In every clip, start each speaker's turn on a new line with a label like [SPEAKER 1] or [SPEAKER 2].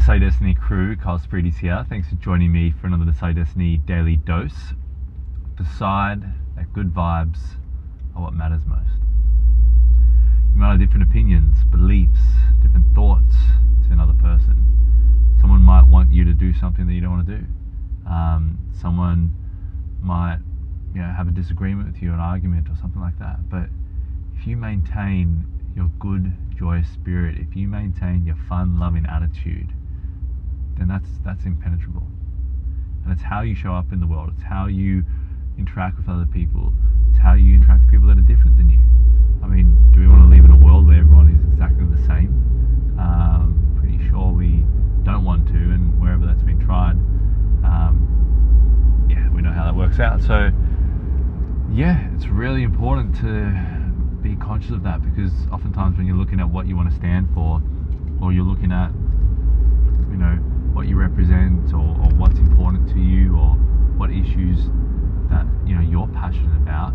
[SPEAKER 1] Decide Destiny crew, Carl Spreedy's here. Thanks for joining me for another Decide Destiny daily dose. Decide that good vibes are what matters most. You might have different opinions, beliefs, different thoughts to another person. Someone might want you to do something that you don't want to do. Someone might, have a disagreement with you, an argument or something like that. But if you maintain your good, joyous spirit, if you maintain your fun, loving attitude, then that's impenetrable. And it's how you show up in the world. It's how you interact with other people. It's how you interact with people that are different than you. I mean, do we want to live in a world where everyone is exactly the same? Pretty sure we don't want to, and wherever that's been tried, we know how that works out. So, it's really important to be conscious of that, because oftentimes when you're looking at what you want to stand for, or you're looking at what you represent, or what's important to you, or what issues that you're passionate about,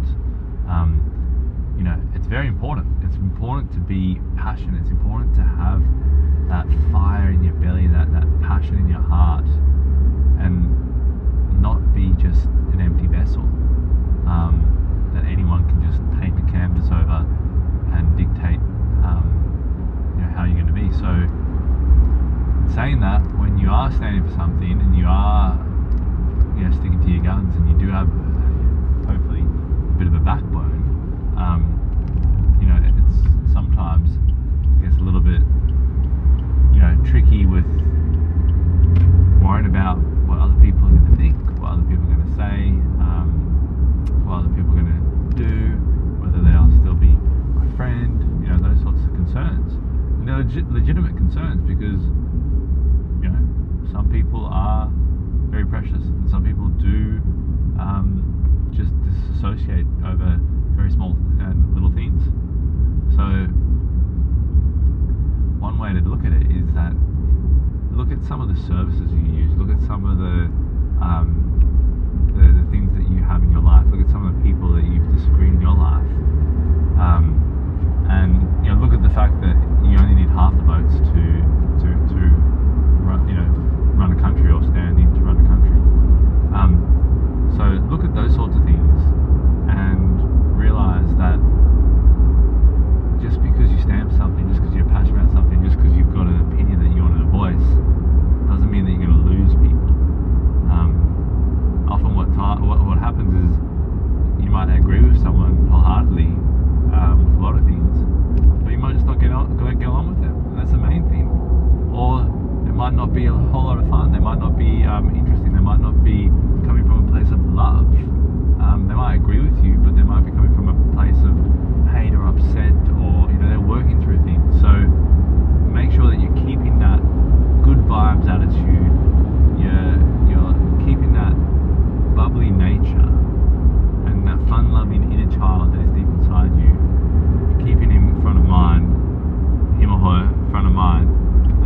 [SPEAKER 1] it's very important. It's important to be passionate. It's important to have that fire in your belly, that passion in your heart, and not be just an empty vessel that anyone can just paint the canvas over and dictate how you're going to be. So saying that, when you are standing for something and you are sticking to your guns, and you do have hopefully a bit of a backbone, it's sometimes a little bit tricky with worrying about what other people are going to think, what other people are going to say, what other people are going to do, whether they'll still be my friend, those sorts of concerns. And they're legitimate concerns, because some people are very precious, and some people do just disassociate over very small and little things. So one way to look at it is that look at some of the services you use, look at some of the things that you have in your life, look at some of the people that you've disagreed in your life, and look at the fact that you only need half the votes to run a country, or stand in to run a country. So look at those sorts of things and realise that just because you stand for something, just because you're passionate about something, just because you've got an opinion that you want to voice, doesn't mean that you're going to lose people. Often what happens is you might agree with someone wholeheartedly with a lot of things, but you might just not get along with them, and that's the main thing. Or it might not be a whole lot of fun. They might not be interesting. They might not be coming from a place of love. They might agree with you, but they might be coming from a place of hate or upset, or they're working through things. So make sure that you're keeping that good vibes attitude. You're keeping that bubbly nature and that fun-loving inner child that is deep inside you. You're keeping him in front of mind, him or her in front of mind,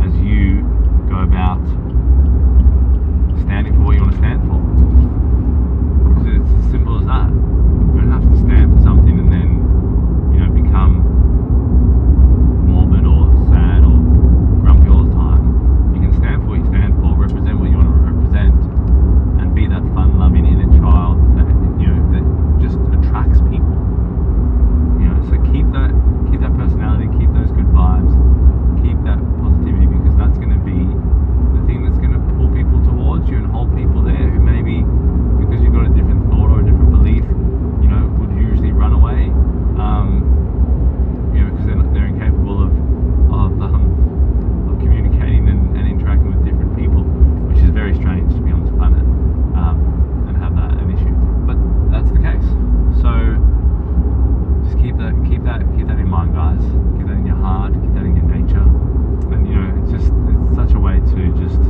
[SPEAKER 1] as you go about standing for what you want to stand for. It's as simple as that. You don't have to stand for something and then become morbid or sad or grumpy all the time. You can stand for what you stand for, represent what you want to represent, and be that fun-loving inner child that that just attracts people. So keep that personality, keep those good vibes, keep that positivity, because that's going to be the thing that's going to pull people towards you and hold people there who maybe, because you've got a different thought or a different belief, would usually run away, because they're incapable of communicating and interacting with different people, which is very strange to be on this planet, and have that an issue. But that's the case. So just keep that in mind, guys. Keep that in your heart. Keep that in your nature. And it's such a way to just